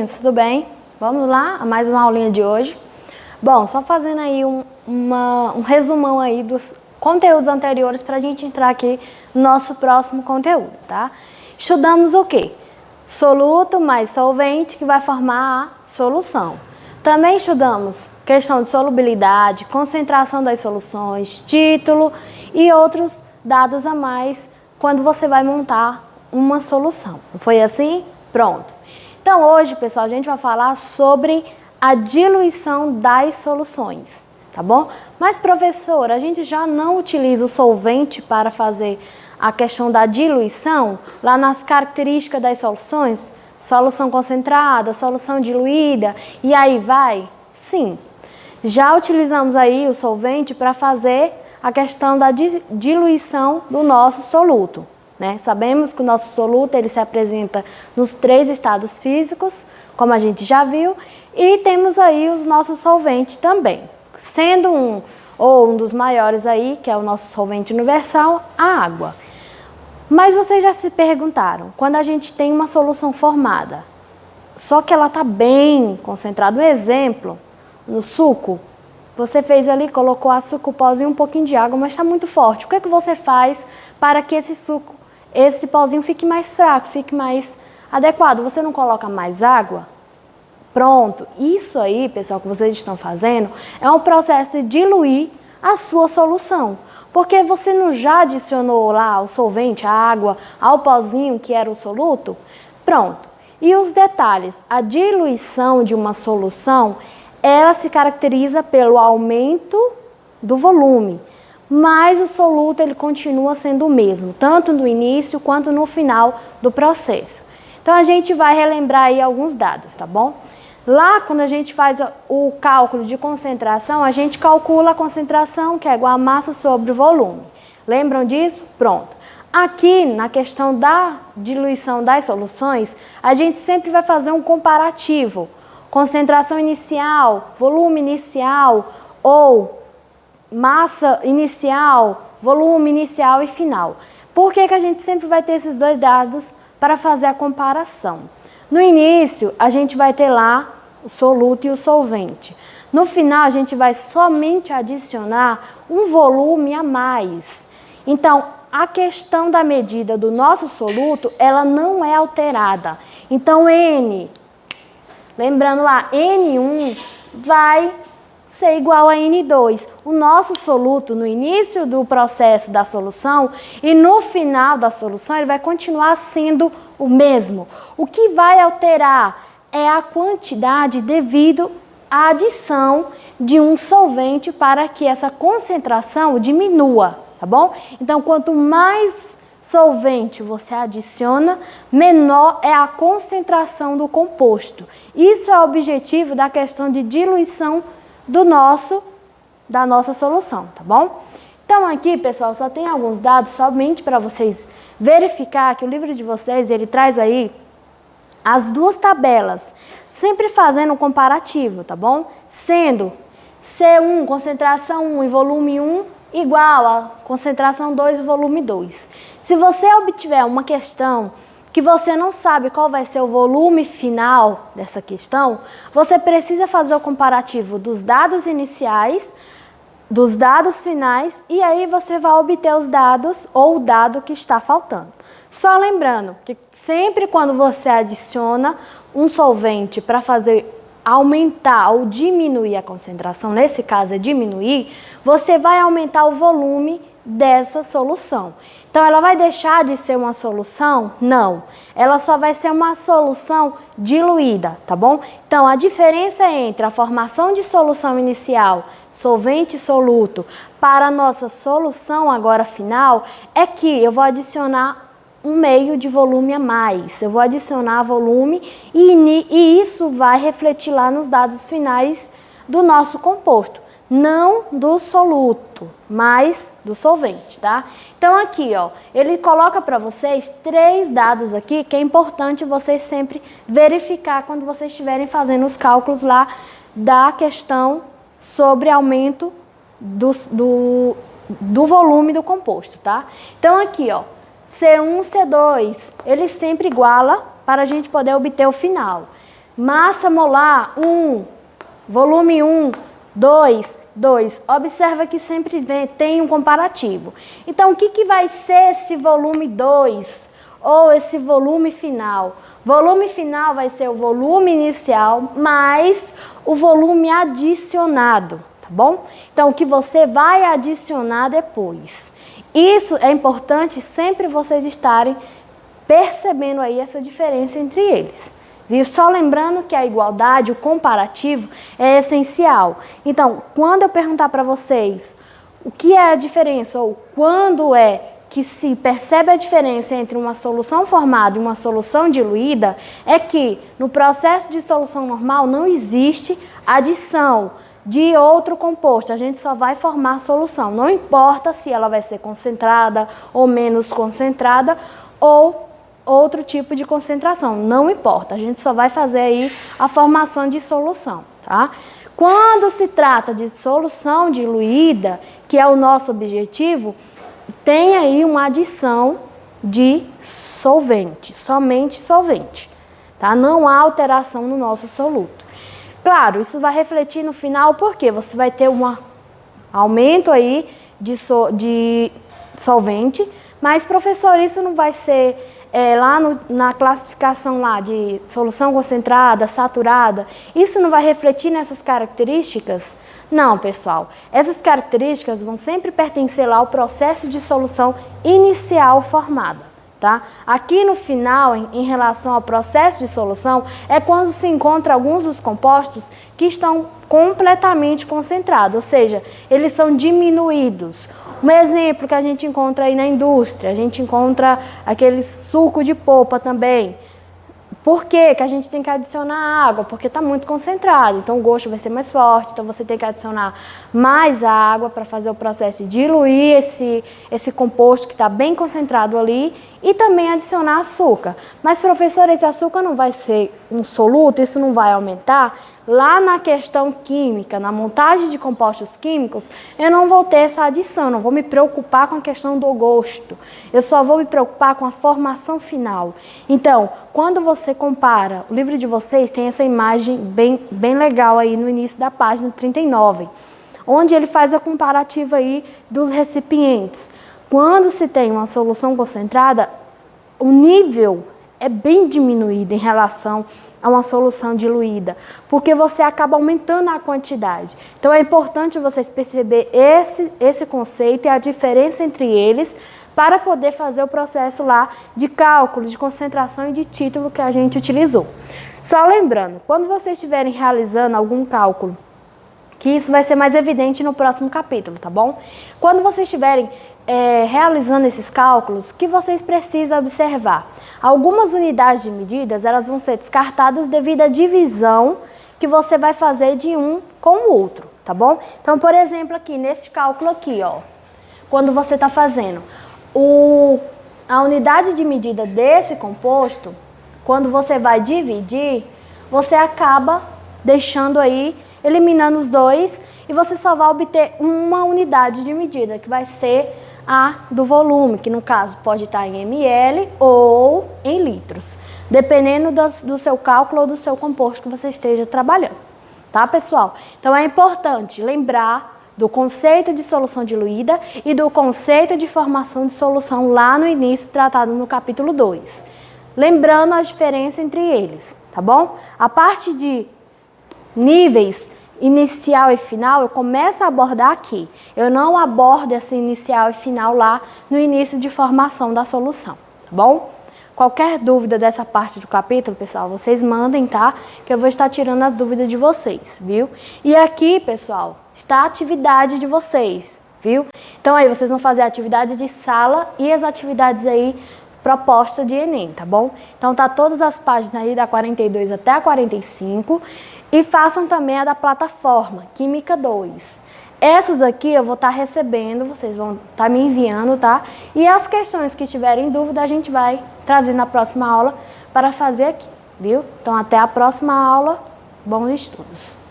meninos, tudo bem? Vamos lá, a mais uma aulinha de hoje. Bom, só fazendo aí um resumão aí dos conteúdos anteriores para a gente entrar aqui no nosso próximo conteúdo, tá? Estudamos o quê? Soluto mais solvente que vai formar a solução. Também estudamos questão de solubilidade, concentração das soluções, título e outros dados a mais quando você vai montar uma solução. Não foi assim? Pronto. Então hoje, pessoal, a gente vai falar sobre a diluição das soluções, tá bom? Mas, professora, a gente já não utiliza o solvente para fazer a questão da diluição lá nas características das soluções? Solução concentrada, solução diluída, e aí vai? Sim. Já utilizamos aí o solvente para fazer a questão da diluição do nosso soluto, né? Sabemos que o nosso soluto ele se apresenta nos 3 estados físicos, como a gente já viu, e temos aí os nossos solventes também, sendo um dos maiores aí, que é o nosso solvente universal, a água. Mas vocês já se perguntaram, quando a gente tem uma solução formada, só que ela está bem concentrada, um exemplo, no suco, você fez ali, colocou açúcar, pozinho, um pouquinho de água, mas está muito forte. O que é que você faz para que esse pozinho fique mais fraco, fique mais adequado? Você não coloca mais água? Pronto. Isso aí, pessoal, que vocês estão fazendo, é um processo de diluir a sua solução. Porque você não já adicionou lá o solvente, a água, ao pozinho que era o soluto? Pronto. E os detalhes, a diluição de uma solução, ela se caracteriza pelo aumento do volume, mas o soluto ele continua sendo o mesmo, tanto no início quanto no final do processo. Então a gente vai relembrar aí alguns dados, tá bom? Lá quando a gente faz o cálculo de concentração, a gente calcula a concentração, que é igual a massa sobre o volume. Lembram disso? Pronto. Aqui, na questão da diluição das soluções, a gente sempre vai fazer um comparativo. Concentração inicial, volume inicial, ou massa inicial, volume inicial e final. Por que a gente sempre vai ter esses 2 dados para fazer a comparação? No início, a gente vai ter lá o soluto e o solvente. No final, a gente vai somente adicionar um volume a mais. Então, a questão da medida do nosso soluto, ela não é alterada. Então, lembrando lá, N1 vai ser igual a N2. O nosso soluto no início do processo da solução e no final da solução ele vai continuar sendo o mesmo. O que vai alterar é a quantidade devido à adição de um solvente para que essa concentração diminua, tá bom? Então, quanto mais solvente você adiciona, menor é a concentração do composto. Isso é o objetivo da questão de diluição da nossa solução, tá bom? Então aqui, pessoal, só tem alguns dados somente para vocês verificar que o livro de vocês, ele traz aí as 2 tabelas, sempre fazendo um comparativo, tá bom? Sendo C1, concentração 1 e volume 1, igual a concentração 2 e volume 2. Se você obtiver uma questão que você não sabe qual vai ser o volume final dessa questão, você precisa fazer o comparativo dos dados iniciais, dos dados finais, e aí você vai obter os dados ou o dado que está faltando. Só lembrando que sempre quando você adiciona um solvente para fazer aumentar ou diminuir a concentração, nesse caso é diminuir, você vai aumentar o volume dessa solução. Então, ela vai deixar de ser uma solução? Não. Ela só vai ser uma solução diluída, tá bom? Então, a diferença entre a formação de solução inicial, solvente e soluto, para a nossa solução agora final, é que eu vou adicionar um meio de volume a mais. Eu vou adicionar volume e isso vai refletir lá nos dados finais do nosso composto. Não do soluto, mas do solvente, tá? Então aqui, ó, ele coloca para vocês 3 dados aqui que é importante vocês sempre verificar quando vocês estiverem fazendo os cálculos lá da questão sobre aumento do volume do composto, tá? Então aqui, ó, C1, C2, ele sempre iguala para a gente poder obter o final. Massa molar, 1. Volume 1, 2, 2. Observa que sempre tem um comparativo. Então, o que vai ser esse volume 2 ou esse volume final? Volume final vai ser o volume inicial mais o volume adicionado, tá bom? Então, o que você vai adicionar depois. Isso é importante sempre vocês estarem percebendo aí essa diferença entre eles. Viu? Só lembrando que a igualdade, o comparativo, é essencial. Então, quando eu perguntar para vocês o que é a diferença ou quando é que se percebe a diferença entre uma solução formada e uma solução diluída, é que no processo de solução normal não existe adição de outro composto. A gente só vai formar a solução. Não importa se ela vai ser concentrada ou menos concentrada ou outro tipo de concentração, não importa, a gente só vai fazer aí a formação de solução, tá? Quando se trata de solução diluída, que é o nosso objetivo, tem aí uma adição de solvente, somente solvente, tá? Não há alteração no nosso soluto. Claro, isso vai refletir no final, porque você vai ter um aumento aí de solvente, mas, professor, isso não vai ser lá na classificação lá de solução concentrada, saturada, isso não vai refletir nessas características? Não, pessoal. Essas características vão sempre pertencer lá ao processo de solução inicial formada, tá? Aqui no final, em relação ao processo de solução, é quando se encontra alguns dos compostos que estão completamente concentrados, ou seja, eles são diminuídos. Um exemplo que a gente encontra aí na indústria, a gente encontra aquele suco de polpa também. Por que a gente tem que adicionar água? Porque está muito concentrado, então o gosto vai ser mais forte, então você tem que adicionar mais água para fazer o processo de diluir esse composto que está bem concentrado ali e também adicionar açúcar. Mas, professor, esse açúcar não vai ser um soluto, isso não vai aumentar? Lá na questão química, na montagem de compostos químicos, eu não vou ter essa adição, não vou me preocupar com a questão do gosto. Eu só vou me preocupar com a formação final. Então, quando você compara, o livro de vocês tem essa imagem bem legal aí no início da página 39, onde ele faz a comparativa aí dos recipientes. Quando se tem uma solução concentrada, o nível é bem diminuído em relação a uma solução diluída, porque você acaba aumentando a quantidade. Então é importante vocês perceber esse conceito e a diferença entre eles para poder fazer o processo lá de cálculo, de concentração e de título que a gente utilizou. Só lembrando, quando vocês estiverem realizando algum cálculo, que isso vai ser mais evidente no próximo capítulo, tá bom? Quando vocês estiverem realizando esses cálculos, o que vocês precisam observar? Algumas unidades de medidas, elas vão ser descartadas devido à divisão que você vai fazer de um com o outro, tá bom? Então, por exemplo, aqui, nesse cálculo aqui, ó, quando você está fazendo a unidade de medida desse composto, quando você vai dividir, você acaba deixando aí, eliminando os dois, e você só vai obter uma unidade de medida, que vai ser a do volume, que no caso pode estar em ml ou em litros, dependendo do seu cálculo ou do seu composto que você esteja trabalhando, tá, pessoal? Então é importante lembrar do conceito de solução diluída e do conceito de formação de solução lá no início, tratado no capítulo 2. Lembrando a diferença entre eles, tá bom? A parte de níveis inicial e final, eu começo a abordar aqui. Eu não abordo essa inicial e final lá no início de formação da solução, tá bom? Qualquer dúvida dessa parte do capítulo, pessoal, vocês mandem, tá? Que eu vou estar tirando as dúvidas de vocês, viu? E aqui, pessoal, está a atividade de vocês, viu? Então aí, vocês vão fazer a atividade de sala e as atividades aí proposta de Enem, tá bom? Então tá todas as páginas aí da 42 até a 45 e façam também a da plataforma Química 2. Essas aqui eu vou estar recebendo, vocês vão estar me enviando, tá? E as questões que tiverem dúvida a gente vai trazer na próxima aula para fazer aqui, viu? Então até a próxima aula, bons estudos!